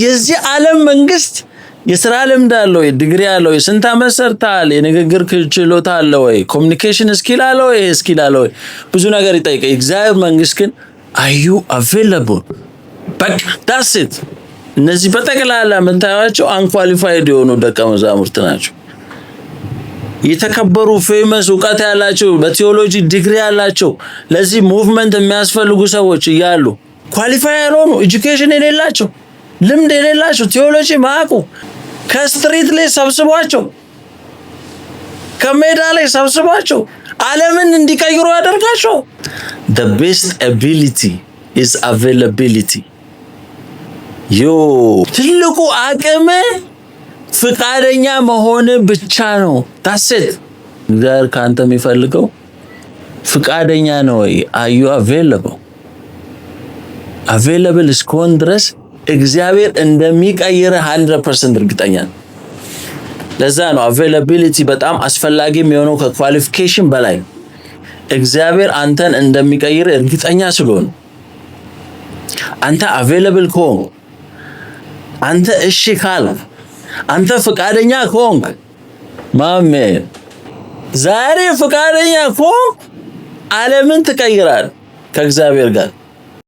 የዚህ ዓለም መንግስት የሥራ ልምድ አለው፣ ዲግሪ አለው፣ የስንት ዓመት ሰርተሃል፣ የንግግር ችሎታ አለው ወይ፣ ኮሚኒኬሽን ስኪል አለው ወይ፣ ስኪል አለው ወይ፣ ብዙ ነገር ይጠይቃል። እግዚአብሔር መንግስት ግን are you available? በቃ that's it። እነዚህ በጠቅላላ የምታዩዋቸው አንኳሊፋይድ የሆኑ ደቀ መዛሙርት ናቸው። የተከበሩ ፌመስ እውቀት ያላቸው በቲዮሎጂ ዲግሪ ያላቸው ለዚህ ሙቭመንት የሚያስፈልጉ ሰዎች እያሉ ኳሊፋይ ያልሆኑ ኤጁኬሽን የሌላቸው ልምድ የሌላቸው ቲዮሎጂ ማያውቁ ከስትሪት ላይ ሰብስቧቸው ከሜዳ ላይ ሰብስቧቸው ዓለምን እንዲቀይሩ ያደርጋቸው። The best ability is availability። ትልቁ አቅም ፍቃደኛ መሆን ብቻ ነው። ታሰት እግዚአብሔር ካንተ የሚፈልገው ፍቃደኛ ነው ወይ? are you available? available እስከሆን ድረስ እግዚአብሔር እንደሚቀይር 100% እርግጠኛ ነው። ለዛ ነው availability በጣም አስፈላጊ የሚሆነው ከኳሊፊኬሽን በላይ እግዚአብሔር አንተን እንደሚቀይር እርግጠኛ ስለሆነ አንተ available ከሆንክ አንተ እሺ ካልክ አንተ ፍቃደኛ ከሆንክ ማሜ ዛሬ ፍቃደኛ ከሆንክ ዓለምን ትቀይራለህ ከእግዚአብሔር ጋር